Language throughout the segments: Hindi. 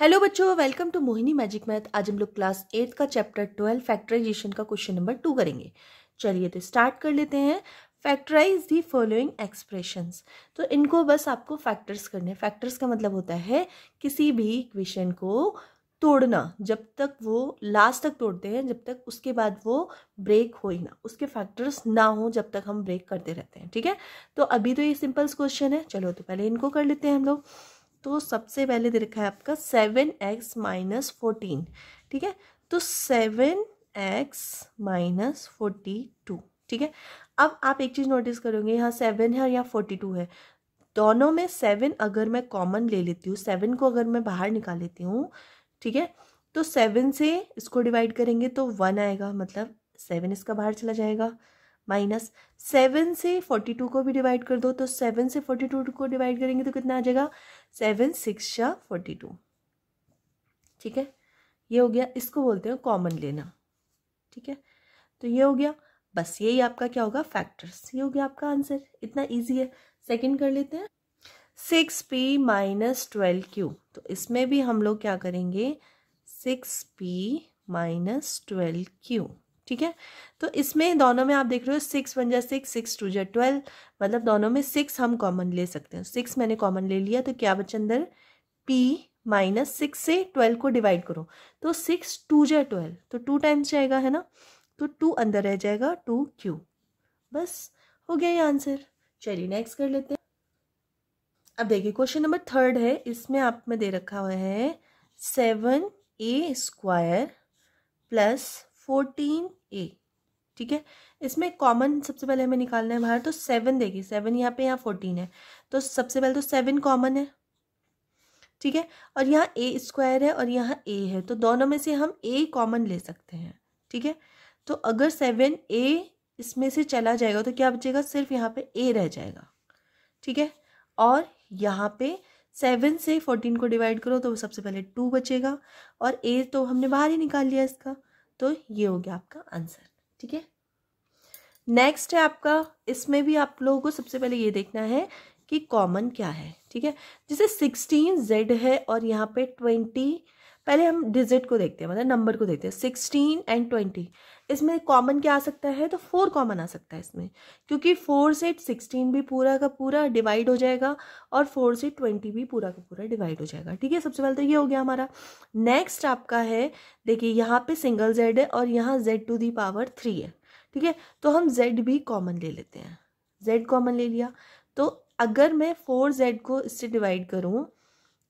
हेलो बच्चों, welcome to Mohini magic math. आज हम लोग क्लास 8 का चैप्टर 12 फैक्टराइजेशन का क्वेश्चन नंबर 2 करेंगे। चलिए तो स्टार्ट कर लेते हैं। Factorize the following expressions. तो इनको बस आपको फैक्टर्स करने हैं। फैक्टर्स का मतलब होता है किसी भी इक्वेशन को तोड़ना, जब तक वो लास्ट तक तोड़ते हैं, जब तक उसके बाद वो ब्रेक हो ही ना, उसके फैक्टर्स ना हो जब तक हम ब्रेक करते रहते हैं। ठीक है, तो अभी तो ये सिंपल क्वेश्चन है। चलो तो पहले इनको कर लेते हैं हम लोग। तो सबसे पहले दे रखा है आपका 7x माइनस 14। ठीक है, तो 7x माइनस 42। ठीक है, अब आप एक चीज नोटिस करोगे, यहाँ 7 है और यहाँ 42 है। दोनों में 7 अगर मैं कॉमन ले लेती हूँ, 7 को अगर मैं बाहर निकाल लेती हूँ, ठीक है, तो 7 से इसको डिवाइड करेंगे तो 1 आएगा, मतलब 7 इसका बाहर चला जाएगा। माइनस 7 से 42 को भी डिवाइड कर दो, तो 7 से 42 को डिवाइड करेंगे तो कितना आ जाएगा, 7 6 जा 42। ठीक है, ये हो गया, इसको बोलते हैं कॉमन लेना। ठीक है, तो ये हो गया, बस यही आपका क्या होगा, फैक्टर्स। ये हो गया आपका आंसर, इतना इजी है। सेकंड कर लेते हैं, 6p माइनस 12q। तो इसमें भी हम लोग क्या करेंगे, 6p माइनस 12q। ठीक है, तो इसमें दोनों में आप देख रहे हो 6 1 जा 6, 6 2 जा 12, मतलब दोनों में 6 हम कॉमन ले सकते हैं। 6 मैंने कॉमन ले लिया, तो क्या बचा अंदर, p माइनस 6 से 12 को डिवाइड करो, तो 6 2 जा 12, तो 2 टाइम्स जाएगा, है ना, तो 2 अंदर रह जाएगा, 2q। बस हो गया ये आंसर। चलिए नेक्स्ट कर लेते हैं। अब देखिए क्वेश्चन नंबर 3 है, इसमें आप में दे रखा हुआ है 7a स्क्वायर प्लस 14a। ठीक है, इसमें कॉमन सबसे पहले हमें निकालना है बाहर, तो 7 देखिए, 7 यहाँ पे, यहाँ 14 है, तो सबसे पहले तो 7 कॉमन है। ठीक है, और यहाँ a स्क्वायर है और यहाँ a है, तो दोनों में से हम a कॉमन ले सकते हैं। ठीक है, तो अगर 7a इसमें से चला जाएगा तो क्या बचेगा, सिर्फ यहाँ पे a रह जाएगा। ठीक है, और यहाँ पे 7 से 14 को डिवाइड करो तो सबसे पहले 2 बचेगा, और a तो हमने बाहर ही निकाल लिया इसका, तो ये हो गया आपका आंसर। ठीक है, नेक्स्ट है आपका, इसमें भी आप लोगों को सबसे पहले ये देखना है कि कॉमन क्या है। ठीक है, जैसे 16z है और यहाँ पे 20, पहले हम डिजिट को देखते हैं, मतलब नंबर को देखते हैं। 16 एंड 20, इसमें कॉमन क्या आ सकता है, तो 4 कॉमन आ सकता है इसमें, क्योंकि 4 से 16 भी पूरा का पूरा डिवाइड हो जाएगा और 4 से 20 भी पूरा का पूरा डिवाइड हो जाएगा। ठीक है, सबसे पहले तो ये हो गया हमारा। नेक्स्ट आपका है, देखिए यहाँ पे सिंगल z है और यहाँ z⁻³ है। ठीक है, तो हम z भी कॉमन ले लेते हैं, z कॉमन ले लिया, तो अगर मैं 4z को इससे डिवाइड करूं,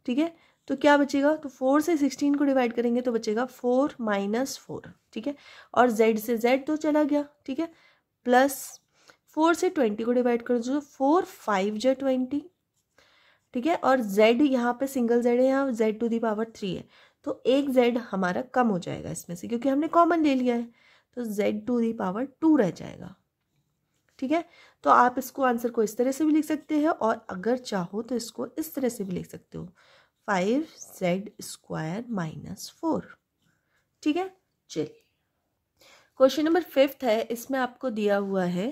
ठीक है, तो क्या बचेगा, तो 4 से 16 को डिवाइड करेंगे तो बचेगा 4 माइनस 4। ठीक है, और z से z तो चला गया। ठीक है, प्लस 4 से 20 को डिवाइड कर दो, 4 5 जा 20। ठीक है, और z यहाँ पे सिंगल z है, यहाँ z⁻³ है, तो एक z हमारा कम हो जाएगा इसमें से, क्योंकि हमने कॉमन ले लिया है, तो z⁻² रह जाएगा। ठीक है, तो आप इसको आंसर को इस तरह से भी लिख सकते हैं, और अगर चाहो तो इसको इस तरह से भी लिख सकते हो, 5z² माइनस 4। ठीक है, चलिए क्वेश्चन नंबर 5 है, इसमें आपको दिया हुआ है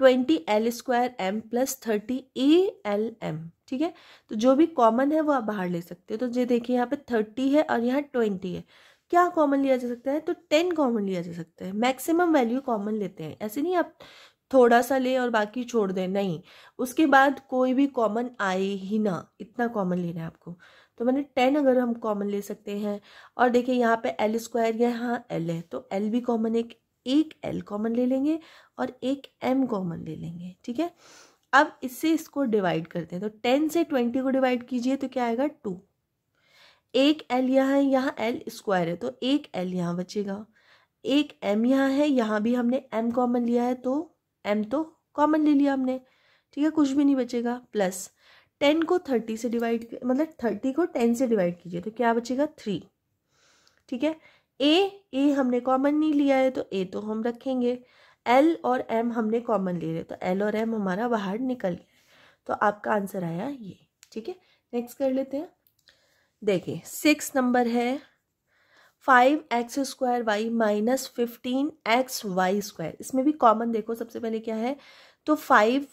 20l² प्लस 30al। ठीक है, तो जो भी कॉमन है वो आप बाहर ले सकते हो। तो ये देखिए यहाँ पे 30 है और यहाँ 20 है, क्या कॉमन लिया जा सकता है, तो 10 कॉमन लिया जा सकता है। मैक्सिमम वैल्यू कॉमन लेते हैं, ऐसे नहीं आप थोड़ा सा ले और बाकी छोड़ दें, नहीं, उसके बाद कोई भी कॉमन आए ही ना, इतना कॉमन लेना है आपको। तो मैंने 10 अगर हम कॉमन ले सकते हैं, और देखिए यहाँ पे l² यहाँ l है, तो l भी कॉमन है, एक l कॉमन ले लेंगे और एक m कॉमन ले लेंगे। ठीक है, अब इससे इसको डिवाइड करते हैं, तो 10 से 20 को डिवाइड कीजिए तो क्या आएगा, 2। एक l यहाँ है, यहाँ l² है, तो एक l यहाँ बचेगा, एक m यहाँ है, यहाँ भी हमने m कॉमन लिया है, तो m तो कॉमन ले लिया हमने। ठीक है, कुछ भी नहीं बचेगा, प्लस 10 को 30 से डिवाइड, मतलब 30 को 10 से डिवाइड कीजिए तो क्या बचेगा, 3। ठीक है, a हमने कॉमन नहीं लिया है, तो a तो हम रखेंगे, l और m हमने कॉमन ले लिया, तो l और m हमारा बाहर निकल गया, तो आपका आंसर आया ये। ठीक है, नेक्स्ट कर लेते हैं। देखिए 6 नंबर है, 5x² माइनस 15xy²। इसमें भी कॉमन देखो, सबसे पहले क्या है, तो 5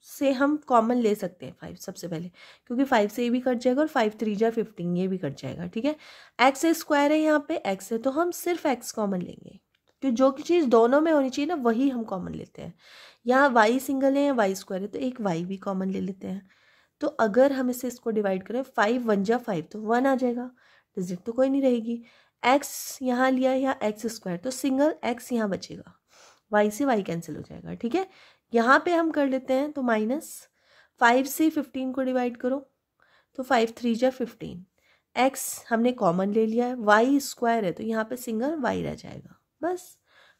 से हम कॉमन ले सकते हैं 5 सबसे पहले, क्योंकि 5 से ये भी कट जाएगा और 5 3 जा 15 ये भी कट जाएगा, ठीक है। एक्स स्क्वायर है, यहाँ पे एक्स है, तो हम सिर्फ एक्स कॉमन लेंगे, तो जो की चीज़ दोनों में होनी चाहिए ना वही हम कॉमन लेते हैं। यहाँ वाई सिंगल है या वाई स्क्वायर है, तो एक वाई भी कॉमन ले लेते हैं। तो अगर हम इसको डिवाइड करें 5 1 जा 5 तो 1 आ जाएगा, डिजिट तो कोई नहीं रहेगी। एक्स यहाँ लिया या एक्स स्क्वायर, तो सिंगल एक्स यहाँ बचेगा, वाई से वाई कैंसिल हो जाएगा, ठीक है। यहाँ पे हम कर लेते हैं, तो -5 से 15 को डिवाइड करो, तो 5 3 जा 15, एक्स हमने कॉमन ले लिया है, वाई स्क्वायर है तो यहाँ पे सिंगल वाई रह जाएगा, बस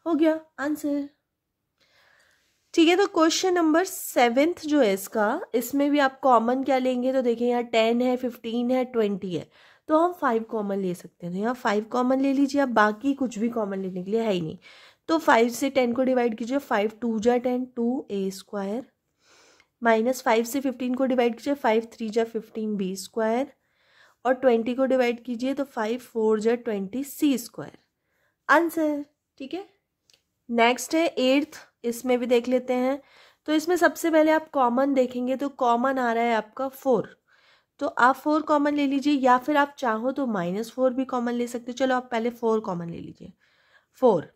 हो गया आंसर, ठीक है। तो क्वेश्चन नंबर 7 जो है इसका, इसमें भी आप कॉमन क्या लेंगे, तो देखिए यहाँ 10 है, 15 है, 20 है, तो हम 5 कॉमन ले सकते हैं, तो यहाँ 5 कॉमन ले लीजिए, अब बाकी कुछ भी कॉमन लेने के लिए है ही नहीं। तो 5 से 10 को डिवाइड कीजिए, 5 2 जा 10 2a स्क्वायर, -5 से 15 को डिवाइड कीजिए, 5 3 जा 15 b स्क्वायर, और 20 को डिवाइड कीजिए तो 5 4 जा 20 c स्क्वायर, आंसर, ठीक है। नेक्स्ट है 8th, इसमें भी देख लेते हैं। तो इसमें सबसे पहले आप कॉमन देखेंगे, तो कॉमन आ रहा है आपका 4, तो आप 4 कॉमन ले लीजिए, या फिर आप चाहो तो -4 भी कॉमन ले सकते हो। चलो आप पहले 4 कॉमन ले लीजिए, 4।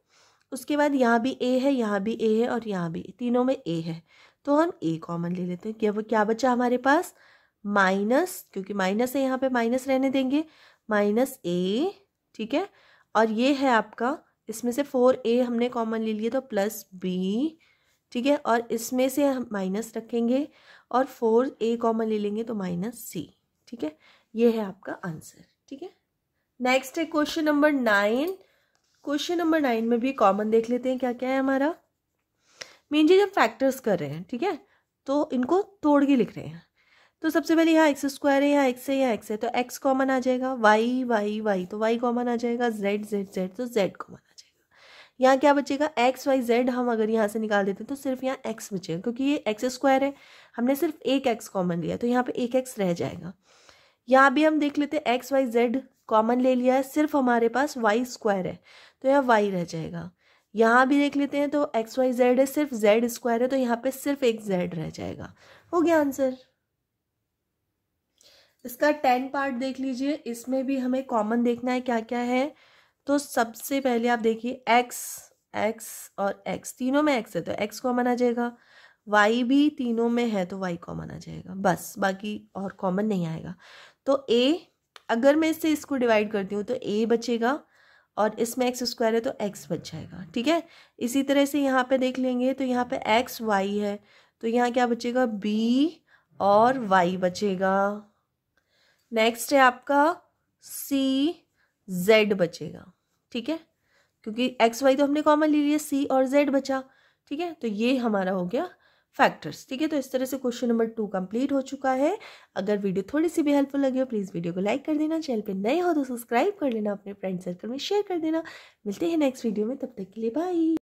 उसके बाद यहाँ भी a है, यहाँ भी a है, और यहाँ भी, तीनों में a है, तो हम a कॉमन ले लेते हैं। क्या बचा हमारे पास, माइनस, क्योंकि माइनस है यहाँ पे माइनस रहने देंगे, -a, ठीक है। और ये है आपका, इसमें से 4a हमने कॉमन ले लिया तो +b, ठीक है, और इसमें से हम माइनस रखेंगे और 4a कॉमन ले लेंगे तो -c, ठीक है। ये है आपका आंसर, ठीक है। नेक्स्ट है क्वेश्चन नंबर 9। क्वेश्चन नंबर 9 में भी कॉमन देख लेते हैं क्या क्या है हमारा। मेन चीज हम फैक्टर्स कर रहे हैं, ठीक है, तो इनको तोड़ के लिख रहे हैं। तो सबसे पहले यहाँ एक्स स्क्वायर है, यहाँ एक्स है, यहाँ एक्स है, तो एक्स कॉमन आ जाएगा, वाई वाई वाई तो वाई कॉमन आ जाएगा, जेड जेड जेड तो जेड कॉमन आ जाएगा। यहाँ क्या बचेगा, एक्स वाई जेड, हम अगर यहाँ से निकाल देते तो सिर्फ यहाँ एक्स बचेगा, क्योंकि ये एक्स स्क्वायर है, हमने सिर्फ एक एक्स कॉमन लिया, तो यहाँ पे एक एक्स रह जाएगा। यहाँ भी हम देख लेते हैं, एक्स वाई जेड कॉमन ले लिया है, सिर्फ हमारे पास वाई स्क्वायर है, तो यहाँ वाई रह जाएगा। यहाँ भी देख लेते हैं, तो एक्स वाई जेड है, सिर्फ जेड स्क्वायर है, तो यहाँ पे सिर्फ एक जेड रह जाएगा, हो गया आंसर। इसका 10 पार्ट देख लीजिए, इसमें भी हमें कॉमन देखना है क्या क्या है। तो सबसे पहले आप देखिए, एक्स एक्स और एक्स, तीनों में एक्स है तो एक्स कॉमन आ जाएगा, वाई भी तीनों में है तो वाई कॉमन आ जाएगा, बस बाकी और कॉमन नहीं आएगा। तो ए, अगर मैं इससे इसको डिवाइड करती हूँ तो ए बचेगा, और इसमें एक्स स्क्वायर है तो एक्स बच जाएगा, ठीक है। इसी तरह से यहाँ पे देख लेंगे, तो यहाँ पे एक्स वाई है, तो यहाँ क्या बचेगा, बी और वाई बचेगा। नेक्स्ट है आपका सी जेड बचेगा, ठीक है, क्योंकि एक्स वाई तो हमने कॉमन ले लिया, सी और जेड बचा, ठीक है। तो ये हमारा हो गया फैक्टर्स, ठीक है। तो इस तरह से क्वेश्चन नंबर 2 कंप्लीट हो चुका है। अगर वीडियो थोड़ी सी भी हेल्पफुल लगी हो, प्लीज़ वीडियो को लाइक कर देना, चैनल पे नए हो तो सब्सक्राइब कर लेना, अपने फ्रेंड सर्कल में शेयर कर देना। मिलते हैं नेक्स्ट वीडियो में, तब तक के लिए बाय।